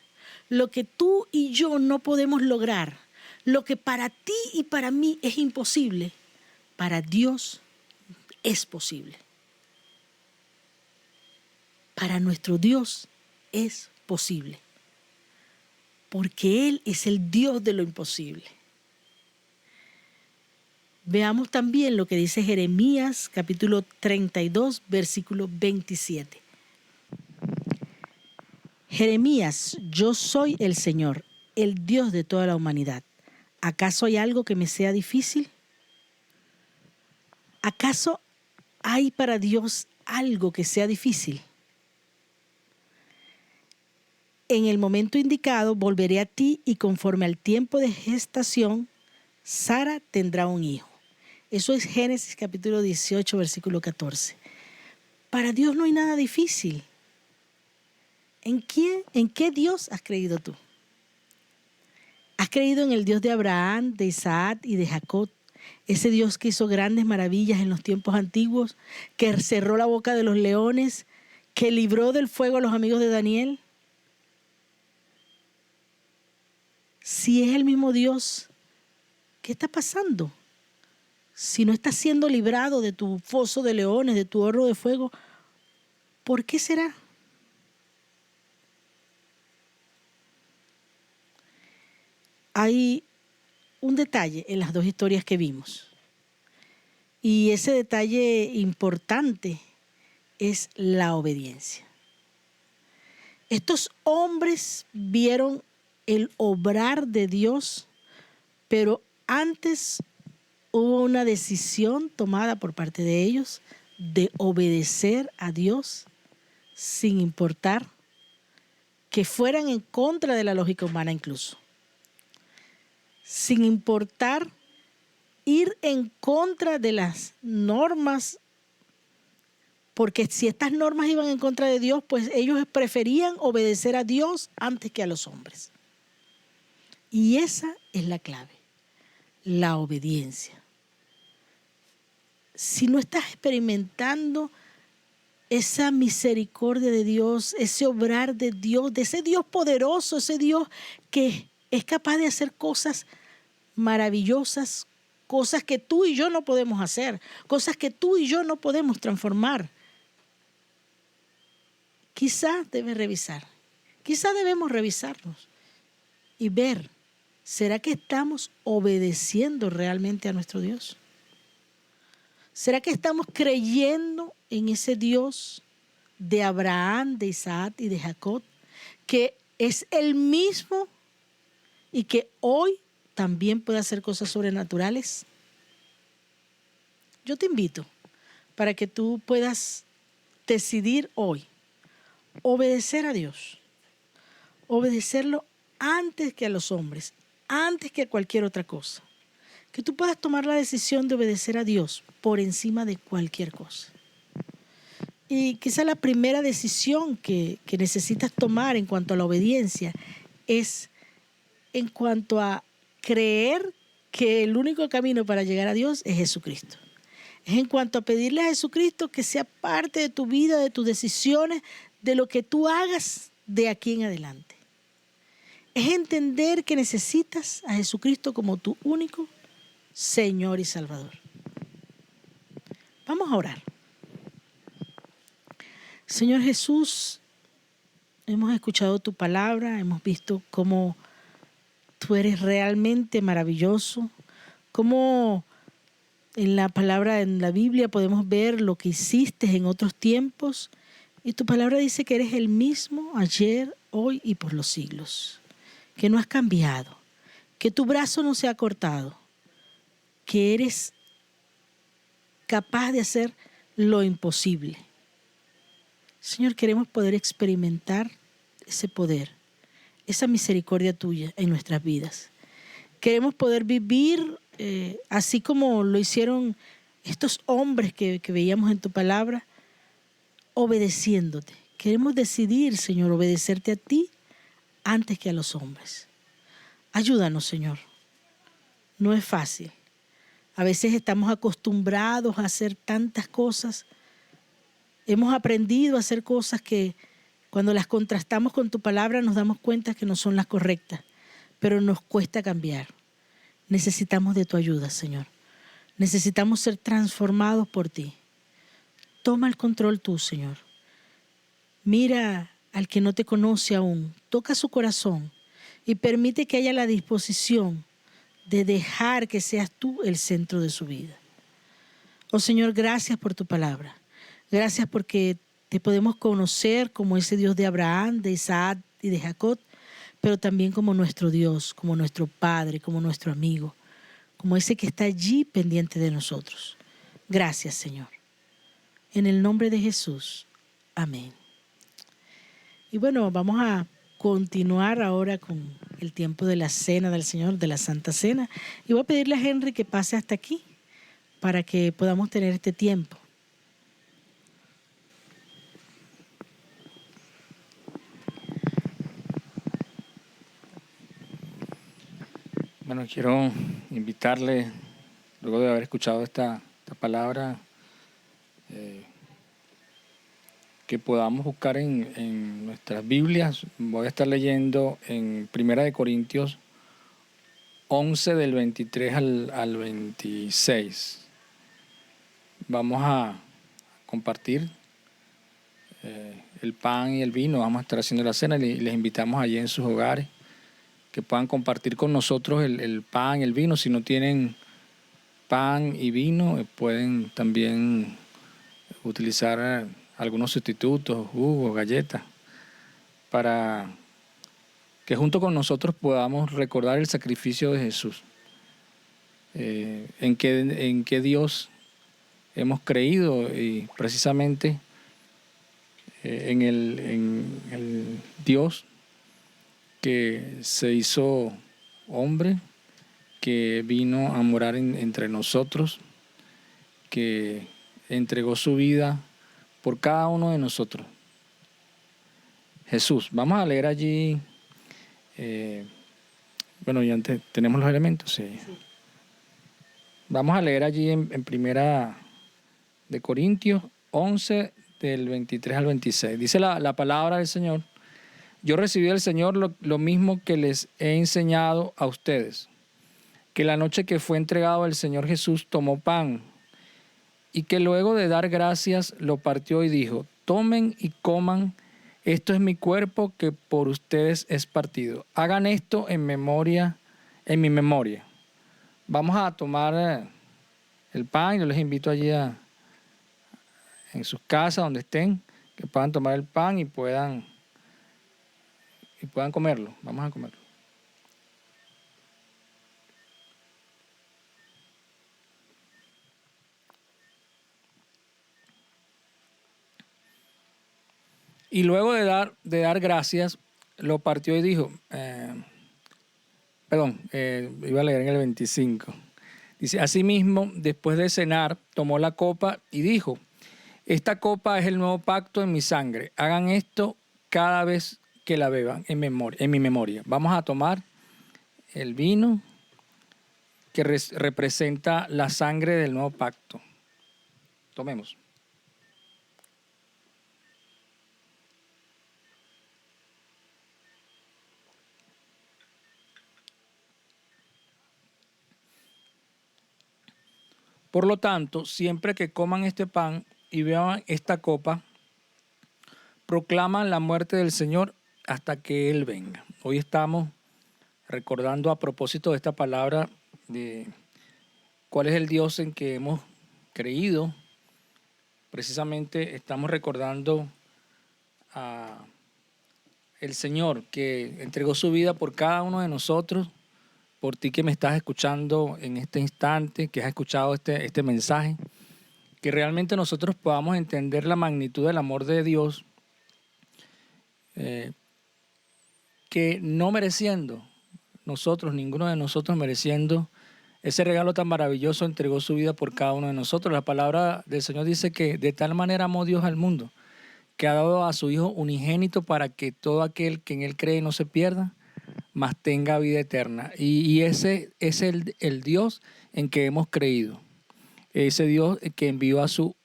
Speaker 6: lo que tú y yo no podemos lograr, lo que para ti y para mí es imposible, para Dios es posible. Para nuestro Dios es posible, porque Él es el Dios de lo imposible. Veamos también lo que dice Jeremías capítulo 32, versículo 27. Jeremías, yo soy el Señor, el Dios de toda la humanidad. ¿Acaso hay algo que me sea difícil? ¿Acaso hay para Dios algo que sea difícil? En el momento indicado volveré a ti y conforme al tiempo de gestación, Sara tendrá un hijo. Eso es Génesis capítulo 18, versículo 14. Para Dios no hay nada difícil. ¿En qué Dios has creído tú? ¿Has creído en el Dios de Abraham, de Isaac y de Jacob? Ese Dios que hizo grandes maravillas en los tiempos antiguos, que cerró la boca de los leones, que libró del fuego a los amigos de Daniel. Si es el mismo Dios, ¿qué está pasando? Si no estás siendo librado de tu foso de leones, de tu horno de fuego, ¿por qué será? Hay un detalle en las dos historias que vimos. Y ese detalle importante es la obediencia. Estos hombres vieron el obrar de Dios, pero antes hubo una decisión tomada por parte de ellos de obedecer a Dios sin importar que fueran en contra de la lógica humana incluso. Sin importar ir en contra de las normas, porque si estas normas iban en contra de Dios, pues ellos preferían obedecer a Dios antes que a los hombres. Y esa es la clave, la obediencia. Si no estás experimentando esa misericordia de Dios, ese obrar de Dios, de ese Dios poderoso, ese Dios que es capaz de hacer cosas maravillosas, cosas que tú y yo no podemos hacer, cosas que tú y yo no podemos transformar. Quizás debes revisar, quizás debemos revisarnos y ver, ¿será que estamos obedeciendo realmente a nuestro Dios? ¿Será que estamos creyendo en ese Dios de Abraham, de Isaac y de Jacob, que es el mismo y que hoy también puede hacer cosas sobrenaturales? Yo te invito para que tú puedas decidir hoy obedecer a Dios, obedecerlo antes que a los hombres, antes que a cualquier otra cosa. Que tú puedas tomar la decisión de obedecer a Dios por encima de cualquier cosa. Y quizá la primera decisión que necesitas tomar en cuanto a la obediencia es en cuanto a creer que el único camino para llegar a Dios es Jesucristo. Es en cuanto a pedirle a Jesucristo que sea parte de tu vida, de tus decisiones, de lo que tú hagas de aquí en adelante. Es entender que necesitas a Jesucristo como tu único Señor y Salvador. Vamos a orar. Señor Jesús, hemos escuchado tu palabra, hemos visto cómo tú eres realmente maravilloso, cómo en la palabra, en la Biblia podemos ver lo que hiciste en otros tiempos, y tu palabra dice que eres el mismo ayer, hoy y por los siglos, que no has cambiado, que tu brazo no se ha cortado, que eres capaz de hacer lo imposible. Señor, queremos poder experimentar ese poder, esa misericordia tuya en nuestras vidas. Queremos poder vivir así como lo hicieron estos hombres que veíamos en tu palabra, obedeciéndote. Queremos decidir, Señor, obedecerte a ti antes que a los hombres. Ayúdanos, Señor. No es fácil. A veces estamos acostumbrados a hacer tantas cosas. Hemos aprendido a hacer cosas que cuando las contrastamos con tu palabra nos damos cuenta que no son las correctas, pero nos cuesta cambiar. Necesitamos de tu ayuda, Señor. Necesitamos ser transformados por ti. Toma el control tú, Señor. Mira al que no te conoce aún, toca su corazón y permite que haya la disposición de dejar que seas tú el centro de su vida. Oh Señor, gracias por tu palabra. Gracias porque te podemos conocer como ese Dios de Abraham, de Isaac y de Jacob, pero también como nuestro Dios, como nuestro Padre, como nuestro amigo, como ese que está allí pendiente de nosotros. Gracias, Señor. En el nombre de Jesús. Amén. Y bueno, vamos a continuar ahora con el tiempo de la cena del Señor, de la Santa Cena. Y voy a pedirle a Henry que pase hasta aquí para que podamos tener este tiempo.
Speaker 7: Bueno, quiero invitarle, luego de haber escuchado esta palabra, que podamos buscar en nuestras Biblias. Voy a estar leyendo en 1 Corintios 11 del 23 al 26. Vamos a compartir el pan y el vino, vamos a estar haciendo la cena y les invitamos allí en sus hogares que puedan compartir con nosotros el pan y el vino. Si no tienen pan y vino, pueden también utilizar algunos sustitutos, jugos, galletas, para que junto con nosotros podamos recordar el sacrificio de Jesús, en que Dios hemos creído y precisamente en el Dios que se hizo hombre, que vino a morar entre nosotros, que entregó su vida por cada uno de nosotros. Jesús, vamos a leer allí, bueno, ya tenemos los elementos, sí. Vamos a leer allí en Primera de Corintios 11, del 23 al 26. Dice la palabra del Señor: yo recibí del Señor lo mismo que les he enseñado a ustedes, que la noche que fue entregado el Señor Jesús tomó pan, y que luego de dar gracias lo partió y dijo: tomen y coman, esto es mi cuerpo que por ustedes es partido. Hagan esto en mi memoria. Vamos a tomar el pan, yo les invito allí en sus casas, donde estén, que puedan tomar el pan y puedan comerlo. Vamos a comerlo. Y luego de dar gracias, lo partió y dijo, iba a leer en el 25. Dice: asimismo, después de cenar, tomó la copa y dijo: esta copa es el nuevo pacto en mi sangre. Hagan esto cada vez que la beban en mi memoria. Vamos a tomar el vino que representa la sangre del nuevo pacto. Tomemos. Por lo tanto, siempre que coman este pan y beban esta copa, proclaman la muerte del Señor hasta que Él venga. Hoy estamos recordando, a propósito de esta palabra, de cuál es el Dios en que hemos creído. Precisamente estamos recordando a el Señor que entregó su vida por cada uno de nosotros, por ti que me estás escuchando en este instante, que has escuchado este mensaje, que realmente nosotros podamos entender la magnitud del amor de Dios, que no mereciendo nosotros, ninguno de nosotros mereciendo ese regalo tan maravilloso, entregó su vida por cada uno de nosotros. La palabra del Señor dice que de tal manera amó Dios al mundo, que ha dado a su Hijo unigénito para que todo aquel que en Él cree no se pierda, mas tenga vida eterna. Y ese es el Dios en que hemos creído. Ese Dios que envió a su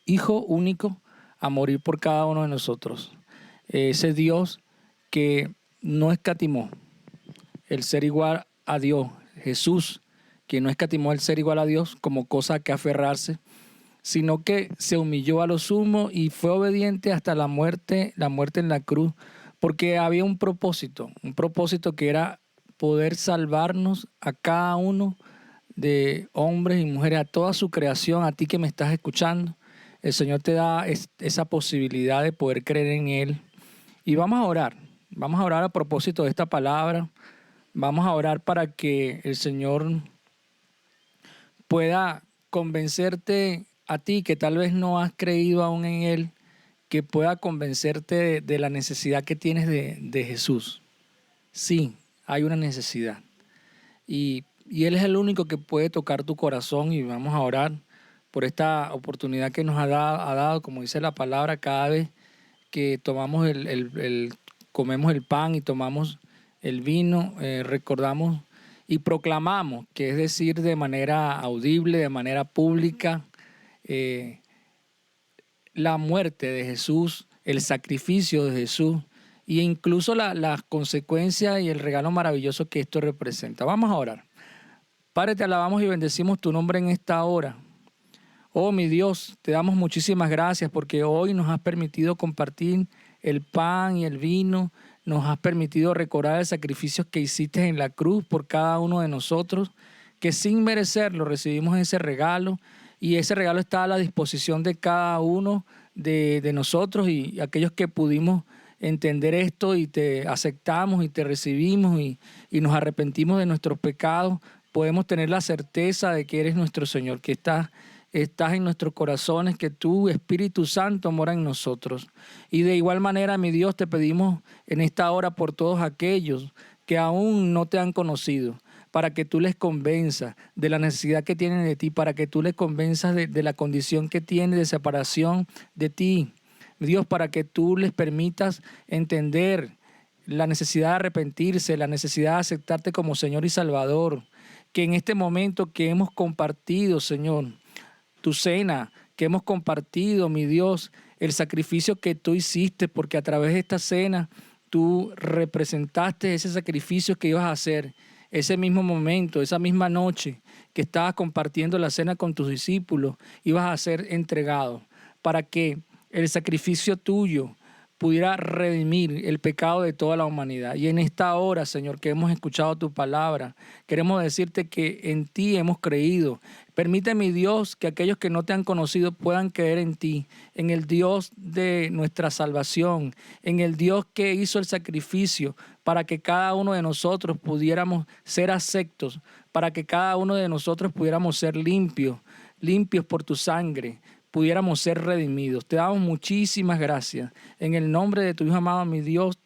Speaker 7: Hijo único a morir por cada uno de nosotros. Ese Dios que no escatimó el ser igual a Dios. Jesús, que no escatimó el ser igual a Dios como cosa que aferrarse, sino que se humilló a lo sumo y fue obediente hasta la muerte en la cruz, porque había un propósito que era poder salvarnos a cada uno de hombres y mujeres, a toda su creación, a ti que me estás escuchando. El Señor te da esa posibilidad de poder creer en Él. Y vamos a orar a propósito de esta palabra. Vamos a orar para que el Señor pueda convencerte a ti que tal vez no has creído aún en Él, que pueda convencerte de la necesidad que tienes de Jesús. Sí, hay una necesidad. Y Él es el único que puede tocar tu corazón, y vamos a orar por esta oportunidad que nos ha dado, como dice la palabra, cada vez que tomamos comemos el pan y tomamos el vino, recordamos y proclamamos, que es decir, de manera audible, de manera pública, la muerte de Jesús, el sacrificio de Jesús e incluso las consecuencias y el regalo maravilloso que esto representa. Vamos a orar. Padre, te alabamos y bendecimos tu nombre en esta hora. Oh, mi Dios, te damos muchísimas gracias porque hoy nos has permitido compartir el pan y el vino, nos has permitido recordar el sacrificio que hiciste en la cruz por cada uno de nosotros, que sin merecerlo recibimos ese regalo, y ese regalo está a la disposición de cada uno de nosotros y aquellos que pudimos entender esto y te aceptamos y te recibimos y nos arrepentimos de nuestros pecados, podemos tener la certeza de que eres nuestro Señor, que estás en nuestros corazones, que tu Espíritu Santo mora en nosotros. Y de igual manera, mi Dios, te pedimos en esta hora por todos aquellos que aún no te han conocido, para que tú les convenzas de la necesidad que tienen de ti, para que tú les convenzas de la condición que tienen de separación de ti. Dios, para que tú les permitas entender la necesidad de arrepentirse, la necesidad de aceptarte como Señor y Salvador. Que en este momento que hemos compartido, Señor, tu cena, que hemos compartido, mi Dios, el sacrificio que tú hiciste, porque a través de esta cena tú representaste ese sacrificio que ibas a hacer. Ese mismo momento, esa misma noche que estabas compartiendo la cena con tus discípulos, ibas a ser entregado para que el sacrificio tuyo pudiera redimir el pecado de toda la humanidad. Y en esta hora, Señor, que hemos escuchado tu palabra, queremos decirte que en ti hemos creído. Permíteme, Dios, que aquellos que no te han conocido puedan creer en ti, en el Dios de nuestra salvación, en el Dios que hizo el sacrificio para que cada uno de nosotros pudiéramos ser aceptos, para que cada uno de nosotros pudiéramos ser limpios por tu sangre, pudiéramos ser redimidos. Te damos muchísimas gracias. En el nombre de tu Hijo amado, mi Dios,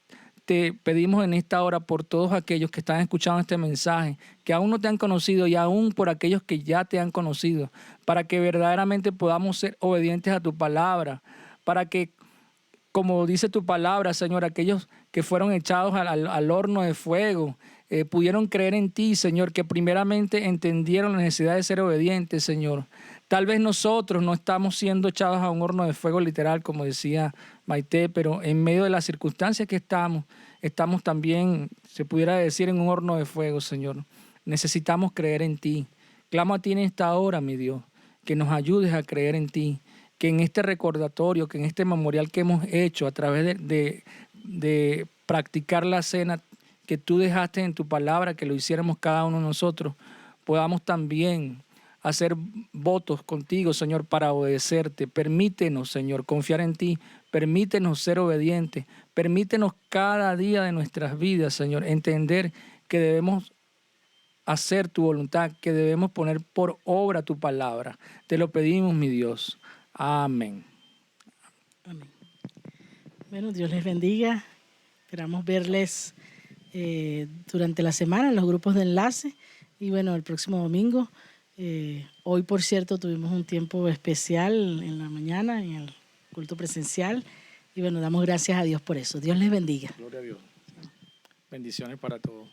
Speaker 7: te pedimos en esta hora por todos aquellos que están escuchando este mensaje, que aún no te han conocido y aún por aquellos que ya te han conocido, para que verdaderamente podamos ser obedientes a tu palabra, para que, como dice tu palabra, Señor, aquellos que fueron echados al horno de fuego, pudieron creer en ti, Señor, que primeramente entendieron la necesidad de ser obedientes, Señor. Tal vez nosotros no estamos siendo echados a un horno de fuego literal, como decía Maite, pero en medio de las circunstancias que estamos también, se pudiera decir, en un horno de fuego, Señor. Necesitamos creer en ti. Clamo a ti en esta hora, mi Dios, que nos ayudes a creer en ti, que en este recordatorio, que en este memorial que hemos hecho a través de practicar la cena que tú dejaste en tu palabra, que lo hiciéramos cada uno de nosotros, podamos también hacer votos contigo, Señor, para obedecerte. Permítenos, Señor, confiar en ti. Permítenos ser obedientes. Permítenos cada día de nuestras vidas, Señor, entender que debemos hacer tu voluntad, que debemos poner por obra tu palabra. Te lo pedimos, mi Dios. Amén.
Speaker 6: Amén. Bueno, Dios les bendiga. Esperamos verles durante la semana en los grupos de enlace y bueno, el próximo domingo. Hoy, por cierto, tuvimos un tiempo especial en la mañana en el culto presencial y bueno, damos gracias a Dios por eso. Dios les bendiga.
Speaker 7: Gloria a Dios. Bendiciones para todos.